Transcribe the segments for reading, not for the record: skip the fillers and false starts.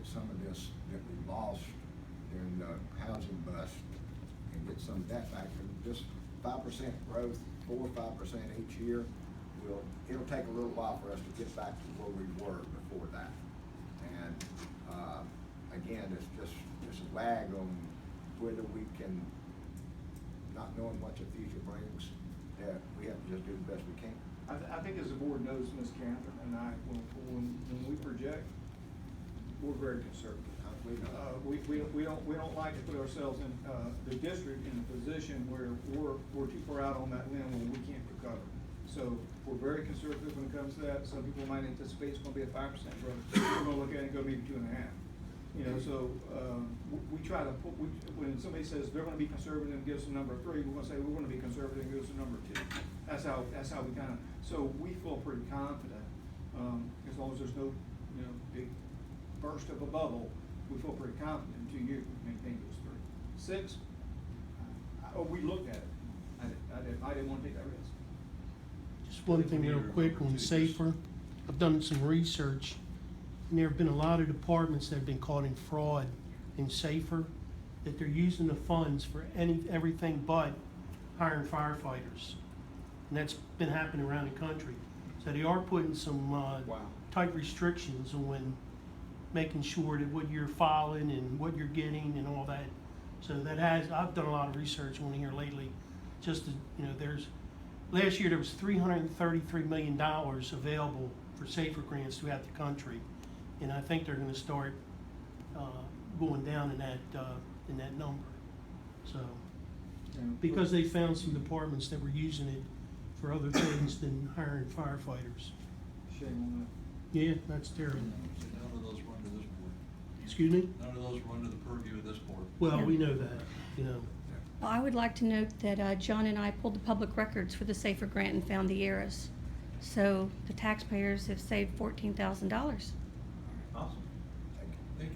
get some of this that we lost in the housing bust and get some of that back. And just 5% growth, 4 or 5% each year, it'll take a little while for us to get back to where we were before that. And again, it's a lag on whether we can, not knowing what the future brings, that we have to just do the best we can. I think as the board knows, Ms. Catherine and I, when we project, we're very conservative. We don't like to put ourselves in the district in a position where we're too far out on that limb where we can't recover. So we're very conservative when it comes to that. Some people might anticipate it's going to be a 5% growth. We're going to look at it and go maybe 2.5. You know, so we try to put, when somebody says they're going to be conservative and give us a number 3, we're going to say we're going to be conservative and give us a number 2. That's how we kind of. So we feel pretty confident as long as there's no big burst of a bubble. We feel pretty confident in 2 years we can maintain those 3. 6, we looked at it. I didn't want to take that risk. Just one thing real quick on SAFER. I've done some research, and there have been a lot of departments that have been caught in fraud in SAFER, that they're using the funds for everything but hiring firefighters. And that's been happening around the country. So they are putting some tight restrictions on making sure that what you're filing and what you're getting and all that. So I've done a lot of research on here lately. Just to, last year there was $333 million available for SAFER grants throughout the country, and I think they're going to start going down in that number. So because they found some departments that were using it for other things than hiring firefighters. Shame on that. Yeah, that's terrible. So none of those run to this board. Excuse me? None of those run to the purview of this board. Well, we know that, Well, I would like to note that John and I pulled the public records for the SAFER grant and found the errors. So the taxpayers have saved $14,000. Awesome. Thank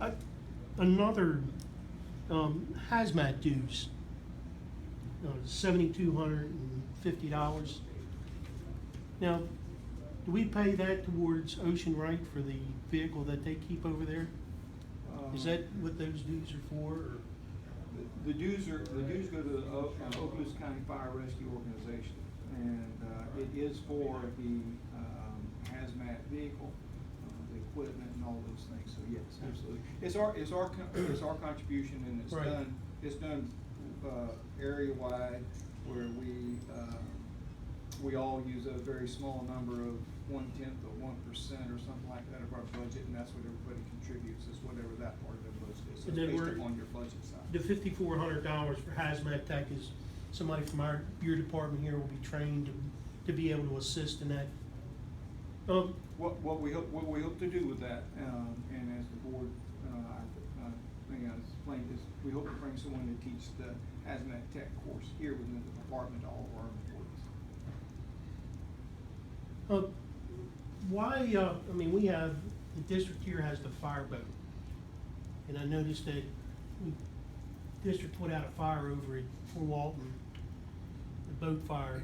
you. Another hazmat dues, $7,250. Now, do we pay that towards Ocean Right for the vehicle that they keep over there? Is that what those dues are for? Or? The dues go to the Oklahoma County Fire Rescue Organization, and it is for the hazmat vehicle, the equipment, and all those things. So yes, absolutely, it's our contribution, and it's right. done area wide, where we all use a very small number of 1/10 of 1% or something like that of our budget, and that's what everybody contributes, is whatever that part of their budget is. So it's based upon your budget side. The $5,400 for hazmat tech is somebody from your department here will be trained to be able to assist in that. What we hope to do with that, and as the board, I think I explained this, we hope to bring someone to teach the hazmat tech course here within the department to all of our employees. We have, the district here has the fireboat. And I noticed that the district put out a fire over at Fort Walton, the boat fire.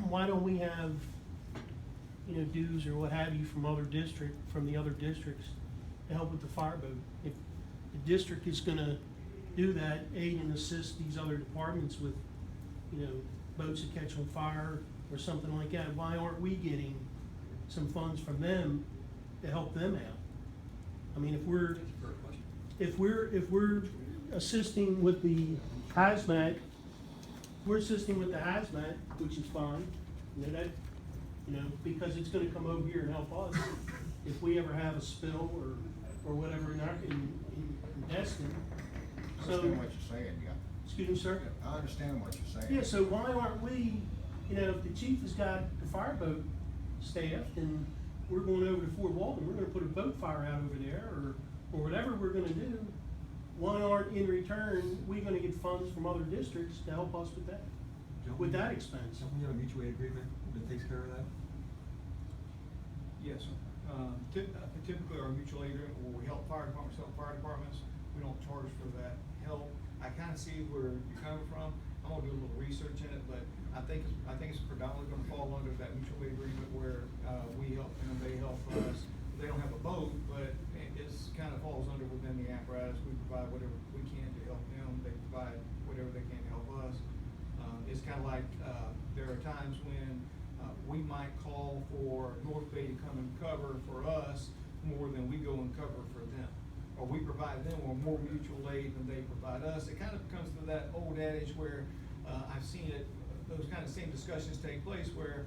Why don't we have, dues or what have you from the other districts to help with the fireboat? If the district is gonna do that, aid and assist these other departments with, boats that catch on fire or something like that, why aren't we getting some funds from them to help them out? I mean, if we're assisting with the hazmat, which is fine, because it's gonna come over here and help us if we ever have a spill or whatever in Destin. I understand what you're saying, yeah. Excuse me, sir? I understand what you're saying. Yeah, so why aren't we, if the chief has got the fireboat staffed and we're going over to Fort Walton, we're gonna put a boat fire out over there or whatever we're gonna do, why aren't in return, we gonna get funds from other districts to help us with that expense? Don't we have a mutual aid agreement that takes care of that? Yes, sir. Typically, our mutual aid agreement, where we help fire departments, we don't charge for that help. I kind of see where you're coming from. I'm gonna do a little research in it, but I think I think it's predominantly gonna fall under that mutual aid agreement where, we help them, they help us. They don't have a boat, but it's kind of falls under within the apparatus. We provide whatever we can to help them, they provide whatever they can to help us. It's kind of like, there are times when, we might call for North Bay to come and cover for us more than we go and cover for them. Or we provide them or more mutual aid than they provide us. It kind of comes to that old adage where, I've seen it, those kind of same discussions take place where,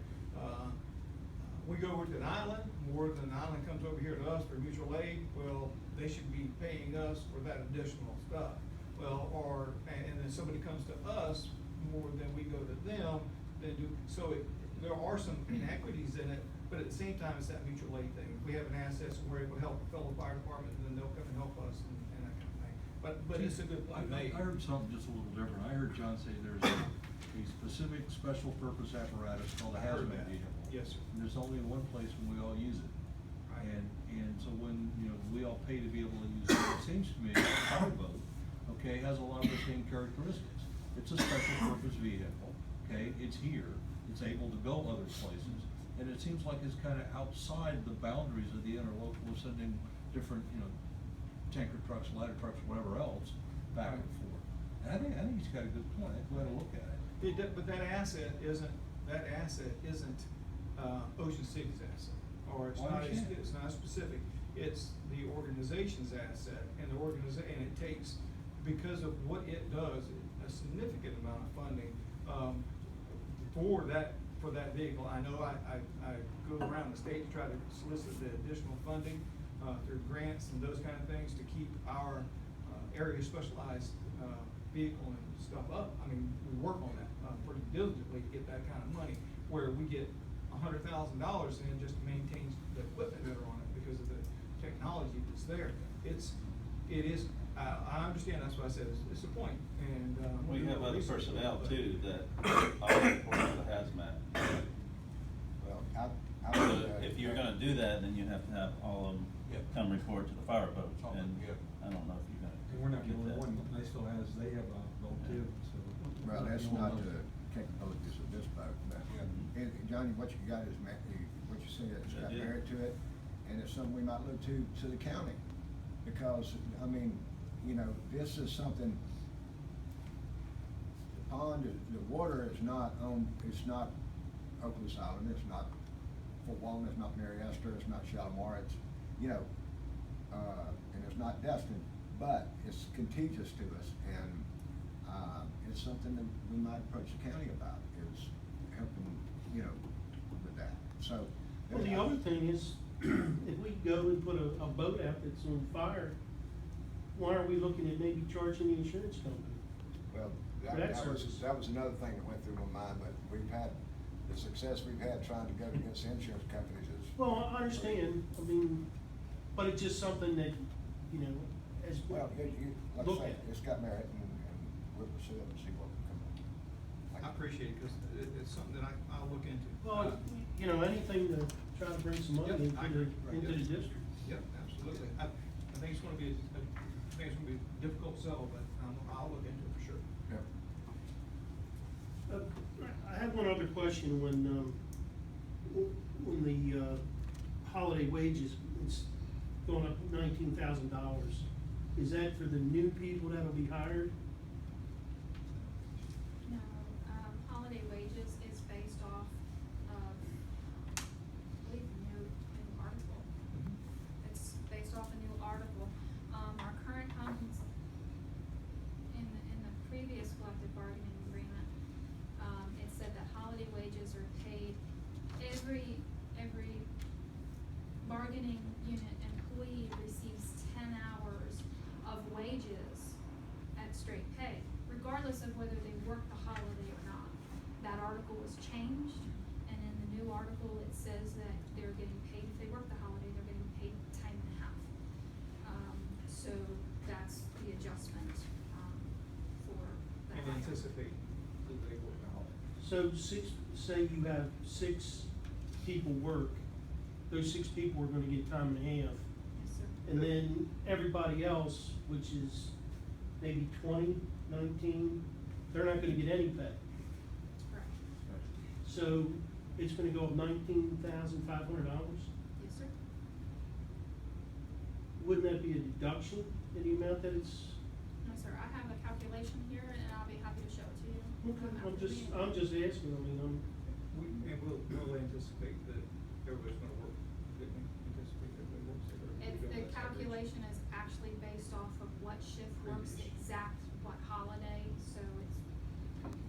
we go over to an island, more than an island comes over here to us for mutual aid, well, they should be paying us for that additional stuff. Well, and then somebody comes to us more than we go to them, there are some inequities in it, but at the same time, it's that mutual aid thing. If we have an asset and we're able to help a fellow fire department, then they'll come and help us and that kind of thing. But it's a good. I heard something just a little different. I heard John say there's a specific special purpose apparatus called a I heard hazmat that. vehicle. Yes, sir. And there's only one place when we all use it. Right. And so when, we all pay to be able to use it, it seems to me, a powerboat, okay, has a lot of the same characteristics. It's a special purpose vehicle, okay, it's here, it's able to go other places, and it seems like it's kind of outside the boundaries of the interlocal, we're sending different, tanker trucks, ladder trucks, whatever else, back and forth. And I think he's got a good point, I think we ought to look at it. But that asset isn't, Ocean City's asset, or I understand. it's not specific. It's the organization's asset, and and it takes, because of what it does, a significant amount of funding, for that vehicle. I know I go around the state to try to solicit the additional funding, through grants and those kind of things to keep our, area specialized, vehicle and stuff up. I mean, we work on that, pretty diligently to get that kind of money, where we get $100,000 in just to maintain the equipment that are on it because of the technology that's there. It is, I understand, that's why I said it's a point, and, We have other research on it, personnel but- too that are report to the hazmat. Well, I So would, if you're gonna do that, then you have to have all of them Yep. come report to the fire boat, Something, and yeah. I don't know if you're gonna. And we're not the get only that. one, Niceville has, they have a boat too, so. well, that's We don't not know. the capabilities of this boat, but, Yeah. and Johnny, what you got is, what you said, it's got Yeah. merit to it, and it's something we might look to the county. Because, I mean, this is something, the water is not it's not Oakland Island, it's not Fort Walton, it's not Mary Esther, it's not Shalimar, it's, and it's not Destin, but it's contiguous to us, and, it's something that we might approach the county about, is helping, with that, so. Well, the other thing is, if we go and put a boat out that's on fire, why are we looking at maybe charging the insurance company? Well, For that service. that was another thing that went through my mind, but we've had, the success we've had trying to go against the insurance companies is. Well, I understand, I mean, but it's just something that, as. Well, like Look I say, at. it's got merit, and we'll pursue it and see what can come up. I appreciate it, because it's something that I'll look into. Well, anything to try to bring some money Yep, I agree. into the district. Yep, absolutely. I think it's gonna be, a difficult sell, but, I'll look into it for sure. Yeah. I have one other question. When the holiday wages, it's going up $19,000, is that for the new people that'll be hired? No, holiday wages is based off of, I believe, a new article. It's based off a new article. Our current in the previous collective bargaining agreement, it said that holiday wages are paid every bargaining unit employee receives 10 hours of wages at straight pay, regardless of whether they work the holiday or not. That article was changed, and in the new article, it says that they're getting paid, if they work the holiday, they're getting paid time and a half. So that's the adjustment, for that. And anticipate that they will now. So say you have 6 people work, those 6 people are gonna get time and a half. Yes, sir. And then everybody else, which is maybe 20, 19, they're not gonna get any pay. Correct. So it's gonna go up $19,500? Yes, sir. Wouldn't that be a deduction in the amount that it's? No, sir, I have a calculation here and I'll be happy to show it to you. Okay, after the meeting. I'm just asking, I mean, And we'll anticipate that everybody's gonna work, anticipate everybody works there. The calculation is actually based off of what shift works, the exact what holiday, so it's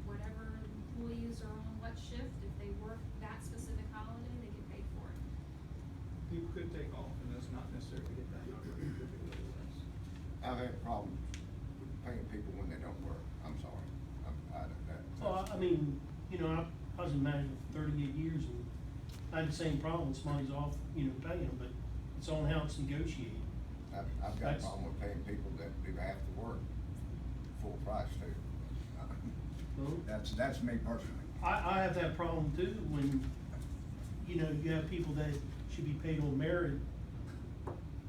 whatever employees are on what shift, if they work that specific holiday, they get paid for it. People could take off and that's not necessarily hit that number, it could be a little less. I've had problems with paying people when they don't work. I'm sorry. well, I mean, you know, I was in management for 38 years and I had the same problem, somebody's off, you know, paying them, but it's on how it's negotiated. I've got a That's- problem with paying people that do half the work, full price too. Well, That's me personally. I have that problem too, when, you know, you have people that should be paid on merit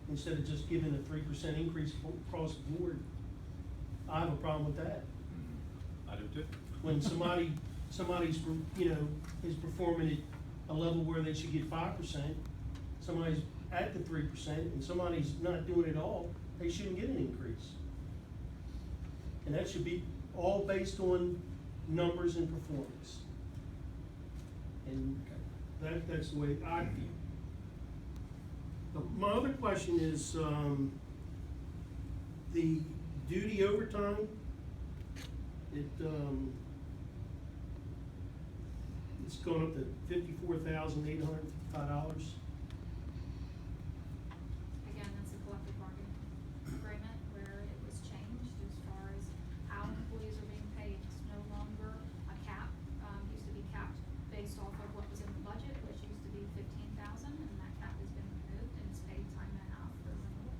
instead of just giving a 3% increase across the board. I have a problem with that. I do too. When somebody's, you know, is performing at a level where they should get 5%, somebody's at the 3%, and somebody's not doing it all, they shouldn't get an increase. And that should be all based on numbers and performance. And that's the way I feel. But my other question is, the duty overtime, it's gone up to $54,855. Again, that's a collective bargaining agreement where it was changed as far as how employees are being paid. It's no longer a cap, used to be capped based off of what was in the budget, which used to be 15,000, and that cap has been removed and it's paid time and a half for renewal.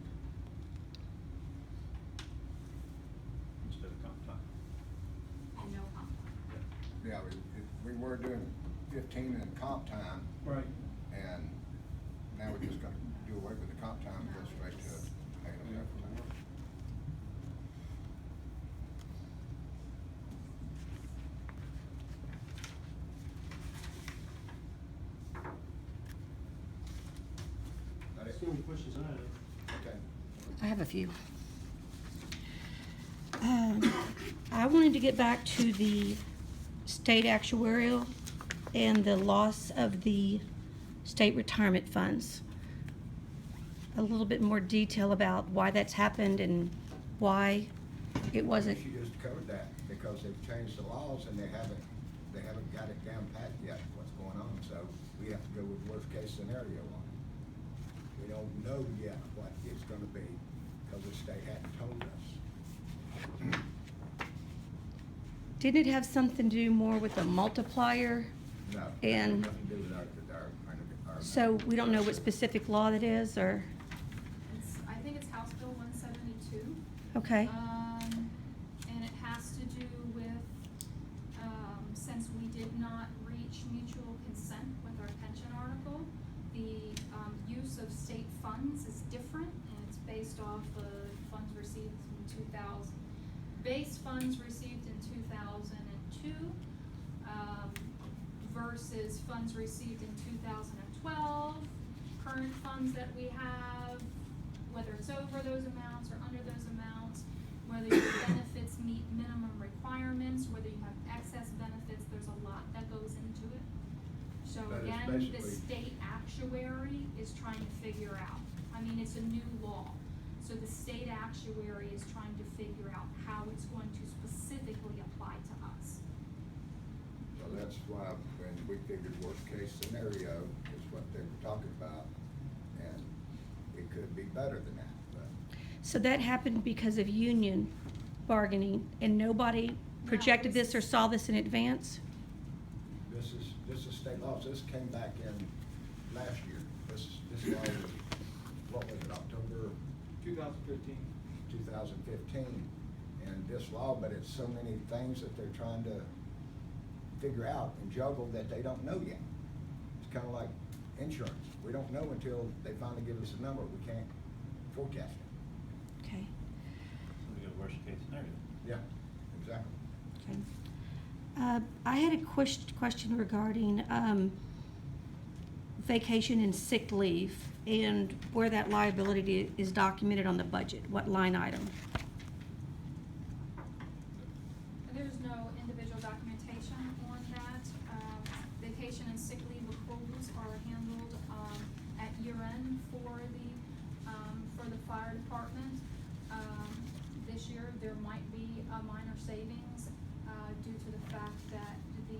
Instead of comp time. And no comp time. Yeah, we were doing 15 in comp time, Right. and now we're just gonna do away with the comp time and go straight to paying them overtime. That's the only questions I have. Okay. I have a few. I wanted to get back to the state actuarial and the loss of the state retirement funds. A little bit more detail about why that's happened and why it wasn't. She just covered that, because they've changed the laws and they haven't got it down pat yet, what's going on, so we have to go with worst case scenario on it. We don't know yet what it's gonna be, because the state hadn't told us. Didn't it have something to do more with the multiplier? No. And- Nothing to do with our. So we don't know what specific law that is, or, I think it's House Bill 172. okay, And it has to do with, since we did not reach mutual consent with our pension article, the, use of state funds is different, and it's based off of funds received in 2000, base funds received in 2002, versus funds received in 2012, current funds that we have, whether it's over those amounts or under those amounts, whether your benefits meet minimum requirements, whether you have excess benefits, there's a lot that goes into it. So That is again, the basically- state actuary is trying to figure out, I mean, it's a new law. So the state actuary is trying to figure out how it's going to specifically apply to us. So that's why when we figured worst case scenario is what they were talking about, and it could be better than that, but. so that happened because of union bargaining, and nobody projected this or saw this in advance? This is state laws. This came back in last year. This law was, what was it, October 2015. 2015? And this law, but it's so many things that they're trying to figure out and juggle that they don't know yet. It's kind of like insurance. We don't know until they finally give us a number. We can't forecast it. Okay, So we go worst case scenario. Yeah, exactly. okay. I had a question regarding vacation and sick leave and where that liability is documented on the budget, what line item? There's no individual documentation on that. Vacation and sick leave accruals are handled, at year end for the fire department. This year, there might be a minor savings, due to the fact that the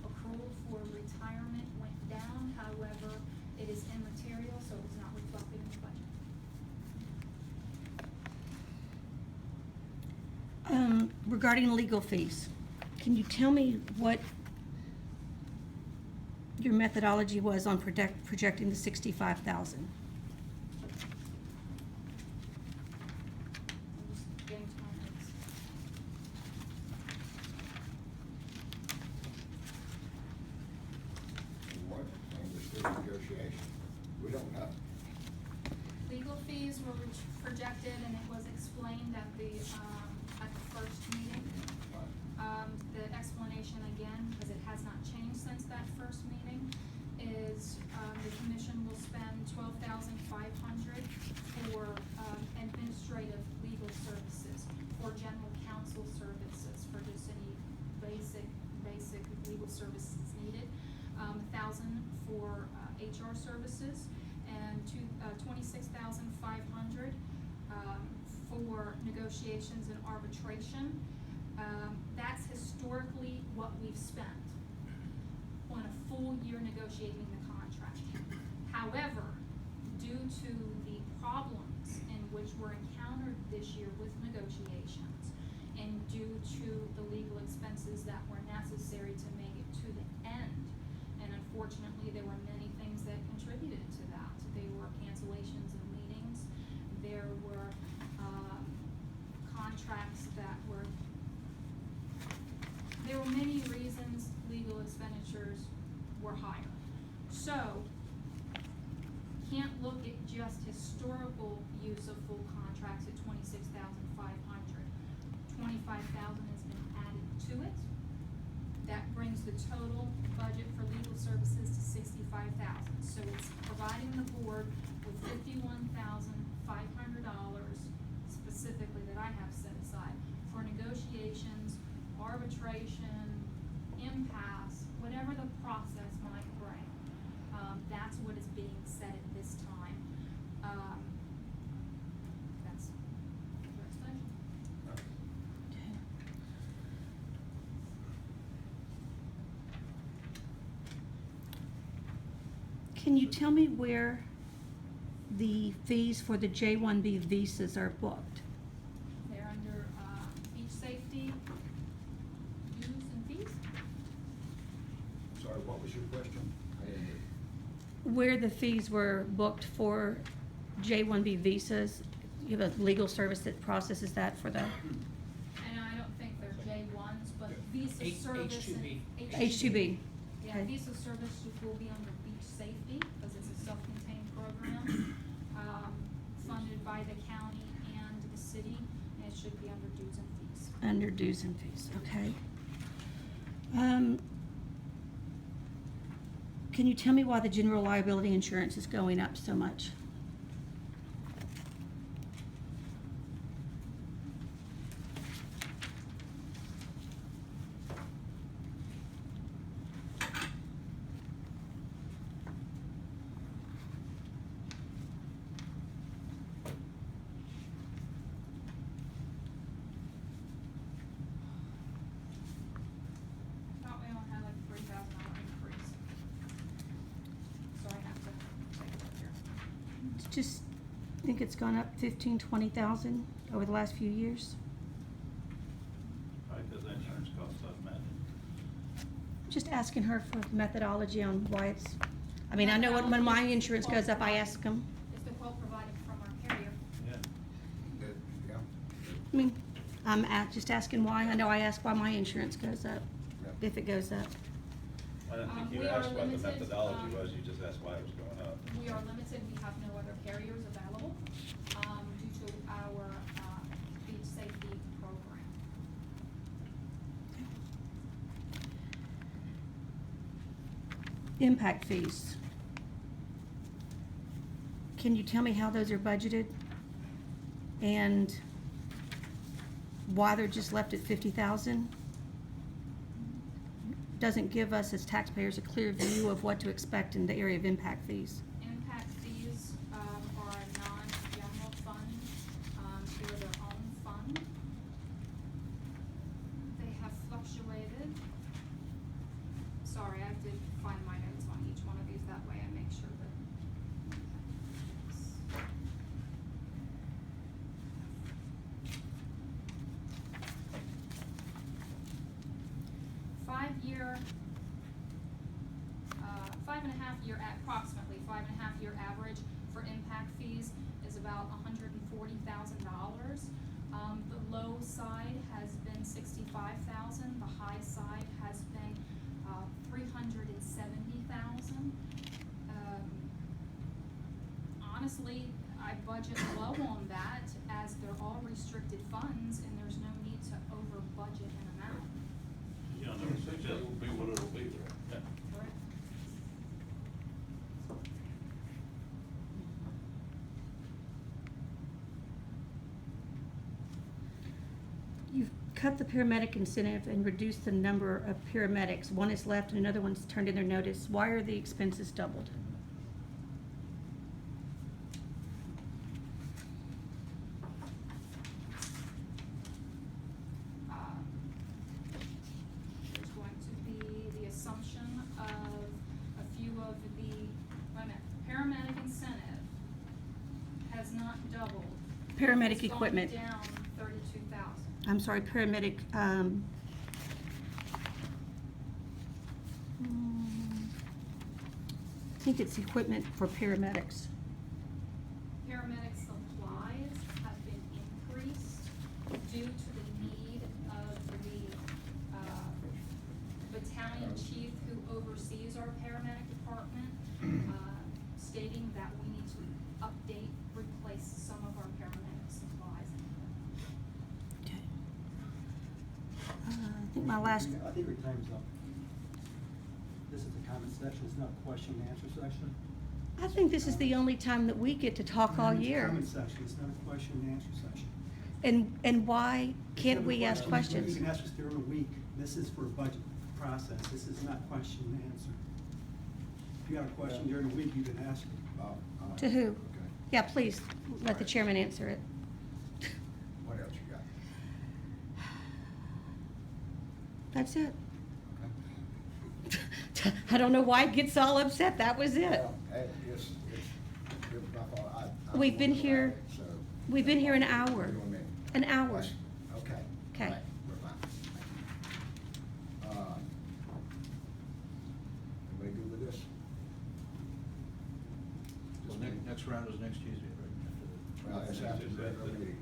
accrual for retirement went down. However, it is immaterial, so it's not reflected in the budget. Regarding legal fees, can you tell me what your methodology was on projecting the 65,000? I'm just getting to my notes. What, understood negotiation, we don't know. Legal fees were projected, and it was explained at the first meeting. The explanation again, because it has not changed since that first meeting, is, the commission will spend $12,500 for, administrative legal services, for general counsel services, for just any basic legal services needed. 1,000 for, HR services, and $26,500, for negotiations and arbitration. That's historically what we've spent on a full year negotiating the contract. However, due to the problems in which were encountered this year with negotiations, and due to the legal expenses that were necessary to make it to the end, and unfortunately, there were many things that contributed to that. There were cancellations of meetings, there were, contracts that were, there were many reasons legal expenditures were higher. So, can't look at just historical use of full contracts at $26,500. $25,000 has been added to it. That brings the total budget for legal services to $65,000. So it's providing the board with $51,500 specifically that I have set aside for negotiations, arbitration, impasse, whatever the process might bring. That's what is being said at this time. That's the explanation. Can you tell me where the fees for the J-1B visas are booked? They're under, beach safety, dues and fees. Sorry, what was your question? I didn't hear. Where the fees were booked for J-1B visas? You have a legal service that processes that for the And I don't think they're J1s, but visa service and. H2B. H-2B? Yeah, Okay. visa service will be under beach safety, because it's a self-contained program, funded by the county and the city, and it should be under dues and fees. Under dues and fees, okay. Can you tell me why the general liability insurance is going up so much? Thought we only had like $3,000 increase. So I have to take a look here. Just think it's gone up 15, 20,000 over the last few years? Probably because the insurance costs up, man. Just asking her for methodology on why it's, I mean, I know when my insurance goes up, I ask them. It's the quote provided from our carrier. Yeah. That, yeah. I mean, I'm just asking why. I know I ask why my insurance goes up, Yeah. if it goes up. I didn't think you We are asked what the limited, methodology was, you just asked why it was going up. We are limited, we have no other carriers available, due to our, beach safety program. Impact fees. Can you tell me how those are budgeted? And why they're just left at 50,000? Doesn't give us as taxpayers a clear view of what to expect in the area of impact fees. Impact fees, are a non-general fund, they're their own fund. They have fluctuated. Sorry, I did find my notes on each one of these, that way I make sure that. 5-year, 5.5 year, approximately 5.5 year average for impact fees is about $140,000. The low side has been 65,000, the high side has been, 370,000. Honestly, I budget low on that as they're all restricted funds and there's no need to over budget an amount. You know, it will be what it'll be, right? Yeah. Correct. You've cut the paramedic incentive and reduced the number of paramedics. One is left and another one's turned in their notice. Why are the expenses doubled? There's going to be the assumption of a few of the, wait a minute, paramedic incentive has not doubled. Paramedic It's gone equipment. down 32,000. I'm sorry, paramedic, I think it's equipment for paramedics. Paramedic supplies have been increased due to the need of the, battalion chief who oversees our paramedic department, stating that we need to update, replace some of our paramedic supplies. Okay. I think my last, I think your time's up. This is a comment section, it's not a question and answer section. I think this is the only time that we get to talk all It's a year. comment section, it's not a question and answer section. And why If you can't have a we ask question, questions? You can ask us during the week. This is for a budget process. This is not question and answer. If you got a question during the week, you can ask it. To who? Okay. Yeah, please, let the chairman answer it. What else you got? That's it. Okay. I don't know why it gets all upset, that was it. Well, hey, it's my fault. I'm We've been one here- about it, so- we've been here an hour. Wait a minute. An hour. That's- Okay. Okay. All right, we're fine. Everybody good with this? Well, next round is next Tuesday, right? Well, that's after the regular meeting.